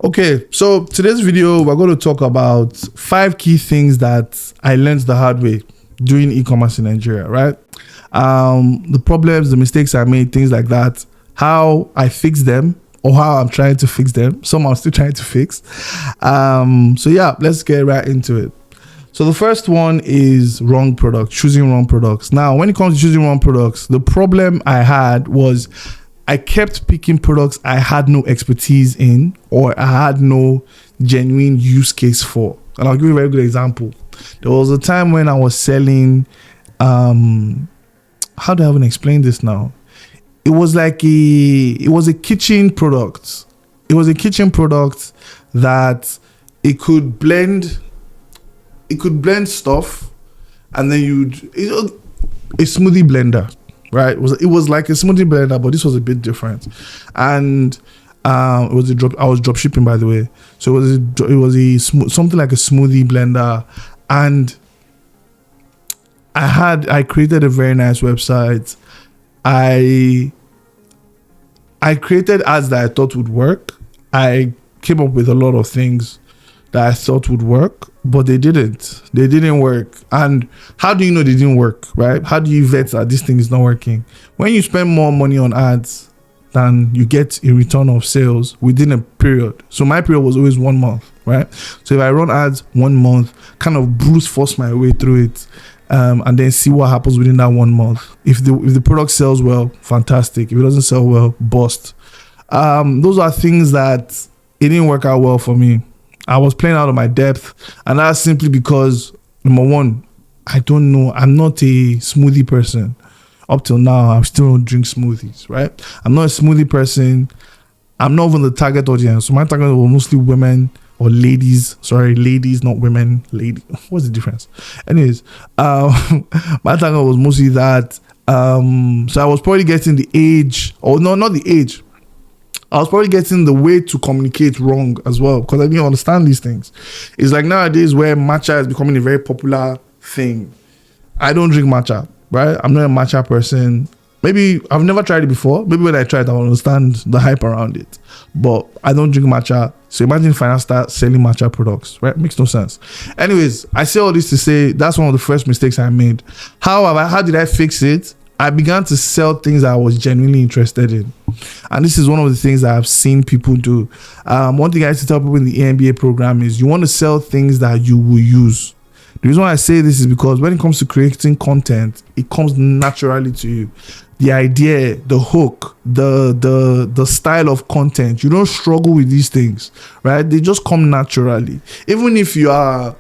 Okay, so today's video, we're going to talk about 5 key things that I learned the hard way doing e-commerce in Nigeria, right? The problems, the mistakes I made, things like that, how I fix them or how I'm trying to fix them. Some I'm still trying to fix. So yeah, let's get right into it. So the first one is wrong product, choosing wrong products. Now, when it comes to choosing wrong products, the problem I had was I kept picking products I had no expertise in or I had no genuine use case for. And I'll give you a very good example. There was a time when I was selling, how do I even explain this now? It was like it was a kitchen product. It was a kitchen product that it could blend stuff, and then a smoothie blender. Right, it was like a smoothie blender, but this was a bit different, and it was I was drop shipping, by the way. So it was something like a smoothie blender, and I created a very nice website. I created ads that I thought would work. I came up with a lot of things that I thought would work, but they didn't. They didn't work. And how do you know they didn't work, right? How do you vet that this thing is not working? When you spend more money on ads than you get a return of sales within a period. So my period was always 1 month, right? So if I run ads 1 month, kind of brute force my way through it, and then see what happens within that 1 month. If the product sells well, fantastic. If it doesn't sell well, bust. Those are things that it didn't work out well for me. I was playing out of my depth, and that's simply because, number one, I don't know. I'm not a smoothie person. Up till now, I still don't drink smoothies, right? I'm not a smoothie person. I'm not even the target audience. So my target was mostly women or ladies. Sorry, ladies, not women. Lady. What's the difference? Anyways, my target was mostly that. So I was probably getting the age, or no, not the age. I was probably getting the way to communicate wrong as well, because I didn't understand these things. It's like nowadays where matcha is becoming a very popular thing. I don't drink matcha, right? I'm not a matcha person. Maybe I've never tried it before. Maybe when I try it, I'll understand the hype around it. But I don't drink matcha. So imagine if I start selling matcha products, right? Makes no sense. Anyways, I say all this to say that's one of the first mistakes I made. How did I fix it? I began to sell things I was genuinely interested in. And this is one of the things that I've seen people do. One thing I used to tell people in the AMBA program is you want to sell things that you will use. The reason why I say this is because when it comes to creating content, it comes naturally to you. The idea, the hook, the style of content, you don't struggle with these things, right? They just come naturally. Even if you're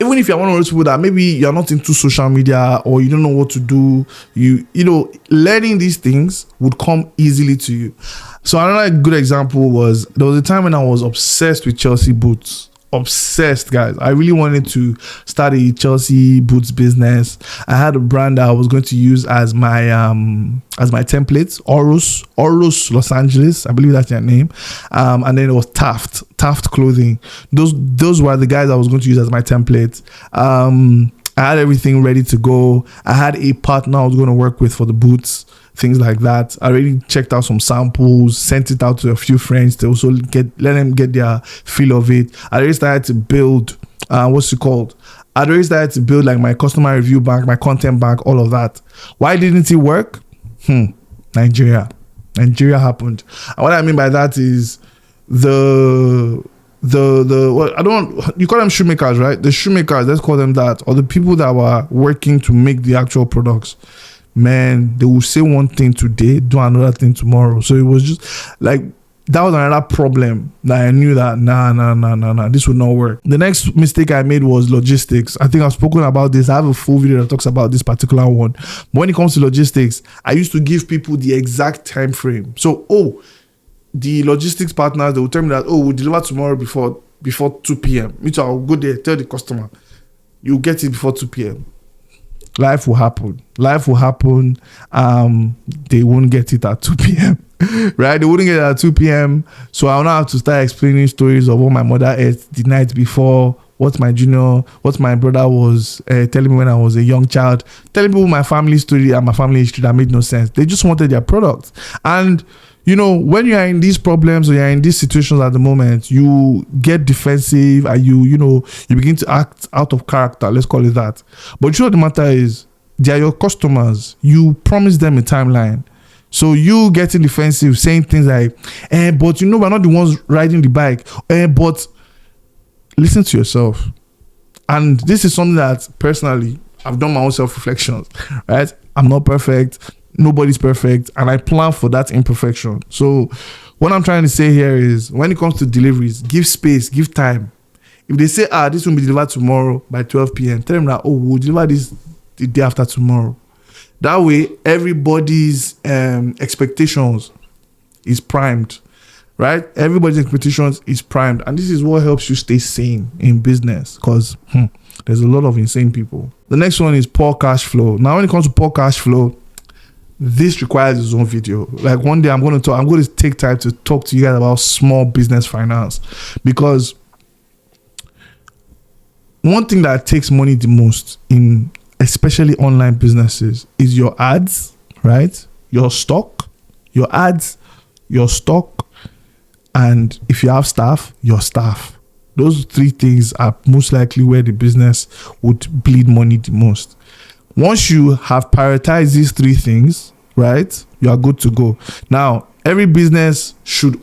one of those people that maybe you're not into social media or you don't know what to do, you know, learning these things would come easily to you. So another good example was, there was a time when I was obsessed with Chelsea boots. Obsessed, guys. I really wanted to start a Chelsea boots business. I had a brand that I was going to use as my template, Oros Los Angeles, I believe that's their name. And then it was Taft clothing. Those were the guys I was going to use as my template. I had everything ready to go. I had a partner I was going to work with for the boots, things like that. I already checked out some samples, sent it out to a few friends to also let them get their feel of it. I already started to build, I already started to build like my customer review bank, my content bank, all of that. Why didn't it work? Nigeria happened. And what I mean by that is you call them shoemakers, right? The shoemakers, let's call them that, or the people that were working to make the actual products. Man, they will say one thing today, do another thing tomorrow. So it was just like, that was another problem that I knew that nah, this would not work. The next mistake I made was logistics. I think I've spoken about this. I have a full video that talks about this particular one. But when it comes to logistics, I used to give people the exact time frame. So, the logistics partners, they will tell me that, we'll deliver tomorrow before 2 p.m. Me too, I'll go there, tell the customer, you'll get it before 2 p.m. Life will happen. They won't get it at 2 p.m. right? They wouldn't get it at 2 p.m. So I'll now have to start explaining stories of what my mother ate the night before, what my brother was telling me when I was a young child, telling people my family story and my family history that made no sense. They just wanted their product. And You know, when you are in these problems or you are in these situations at the moment, you get defensive and you begin to act out of character. Let's call it that. But the matter is, they are your customers. You promise them a timeline. So you getting defensive, saying things like, but we're not the ones riding the bike. But listen to yourself. And this is something that personally, I've done my own self-reflections, right? I'm not perfect. Nobody's perfect, and I plan for that imperfection. So what I'm trying to say here is, when it comes to deliveries, give space, give time. If they say, this will be delivered tomorrow by 12 p.m., tell them that, we'll deliver this the day after tomorrow. That way, everybody's expectations is primed, right? Everybody's expectations is primed, and this is what helps you stay sane in business, because there's a lot of insane people. The next one is poor cash flow. Now, when it comes to poor cash flow, this requires its own video. Like, one day I'm going to take time to talk to you guys about small business finance, because one thing that takes money the most in especially online businesses is your ads, right? Your stock, your ads, your stock, and if you have staff, your staff. Those three things are most likely where the business would bleed money the most. Once you have prioritized these three things, right, you are good to go. Now, every business should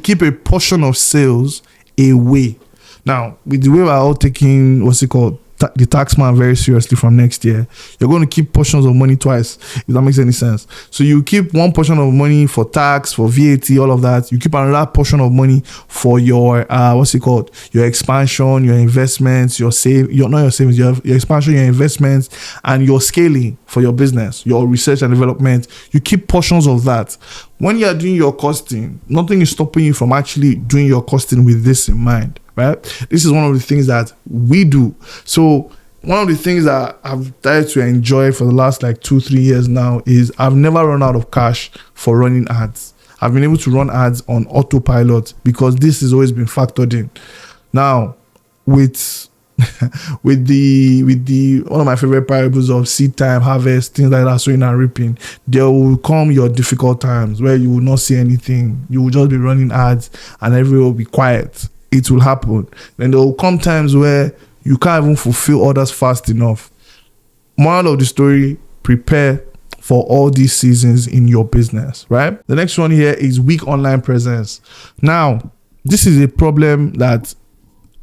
keep a portion of sales away. Now, with the way we're all taking, the tax man very seriously from next year, you're going to keep portions of money twice, if that makes any sense. So you keep one portion of money for tax, for VAT, all of that. You keep another portion of money for your your expansion, your investments, your expansion, your investments, and your scaling for your business, your research and development. You keep portions of that. When you are doing your costing, nothing is stopping you from actually doing your costing with this in mind, right? This is one of the things that we do. So one of the things that I've started to enjoy for the last 2-3 years now is I've never run out of cash for running ads. I've been able to run ads on autopilot because this has always been factored in. Now, with the one of my favorite parables of seed time, harvest, things like that, sowing and reaping, there will come your difficult times where you will not see anything. You will just be running ads and everyone will be quiet. It will happen. Then there will come times where you can't even fulfill orders fast enough. Moral of the story, prepare for all these seasons in your business, right? The next one here is weak online presence. Now, this is a problem that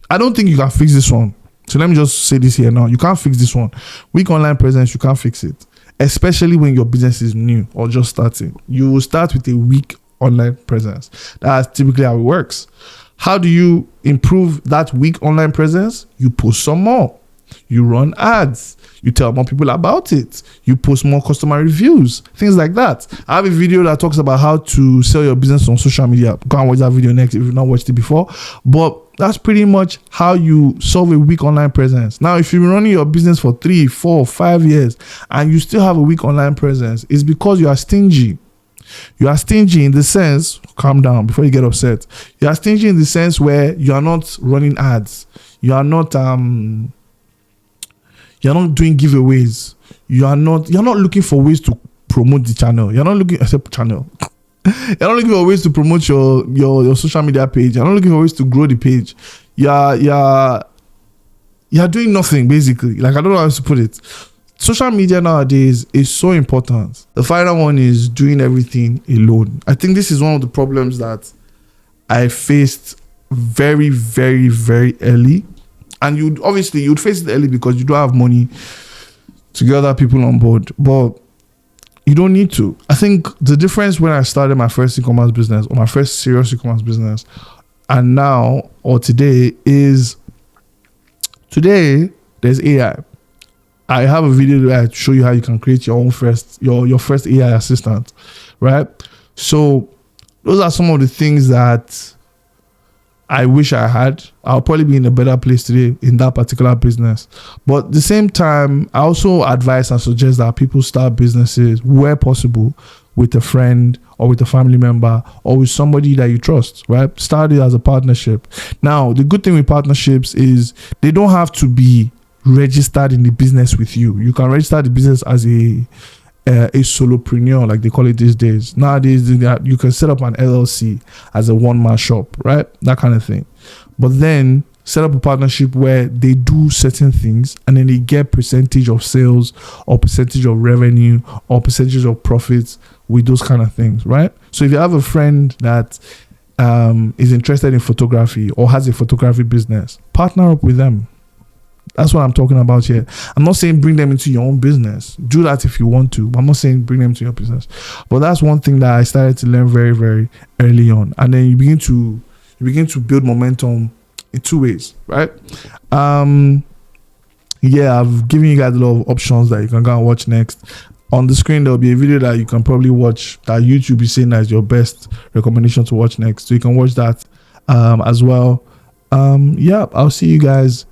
I don't think you can fix this one. So let me just say this here now. You can't fix this one. Weak online presence, you can't fix it. Especially when your business is new or just starting. You will start with a weak online presence. That's typically how it works. How do you improve that weak online presence? You post some more. You run ads. You tell more people about it. You post more customer reviews. Things like that. I have a video that talks about how to sell your business on social media. Go and watch that video next if you've not watched it before. But that's pretty much how you solve a weak online presence. Now, if you've been running your business for 3, 4, 5 years and you still have a weak online presence, it's because you are stingy. You are stingy in the sense, calm down before you get upset. You are stingy in the sense where you are not running ads. You are not doing giveaways. You're not looking for ways to promote the channel. You're not looking You're not looking for ways to promote your social media page. You're not looking for ways to grow the page. You're doing nothing basically. I don't know how to put it. Social media nowadays is so important. The final one is doing everything alone. I think this is one of the problems that I faced very, very, very early. And you'd face it early because you don't have money to get other people on board. But you don't need to. I think the difference when I started my first e-commerce business or my first serious e-commerce business and now or today is there's AI. I have a video where I show you how you can create your own first AI assistant, right? So those are some of the things that I wish I had. I'll probably be in a better place today in that particular business. But at the same time, I also advise and suggest that people start businesses where possible with a friend or with a family member or with somebody that you trust, right? Start it as a partnership. Now, the good thing with partnerships is they don't have to be registered in the business with you. You can register the business as a a solopreneur, like they call it these days. Nowadays, you can set up an LLC as a one-man shop, right? That kind of thing. But then set up a partnership where they do certain things and then they get percentage of sales or percentage of revenue or percentage of profits with those kind of things, right? So if you have a friend that is interested in photography or has a photography business, partner up with them. That's what I'm talking about here. I'm not saying bring them into your own business. Do that if you want to. I'm not saying bring them to your business. But that's one thing that I started to learn very, very early on. And then you begin to build momentum in two ways, right? Yeah, I've given you guys a lot of options that you can go and watch next. On the screen, there'll be a video that you can probably watch that YouTube is saying as your best recommendation to watch next. So you can watch that as well. Yeah, I'll see you guys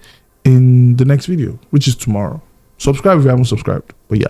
in the next video, which is tomorrow. Subscribe if you haven't subscribed. But yeah.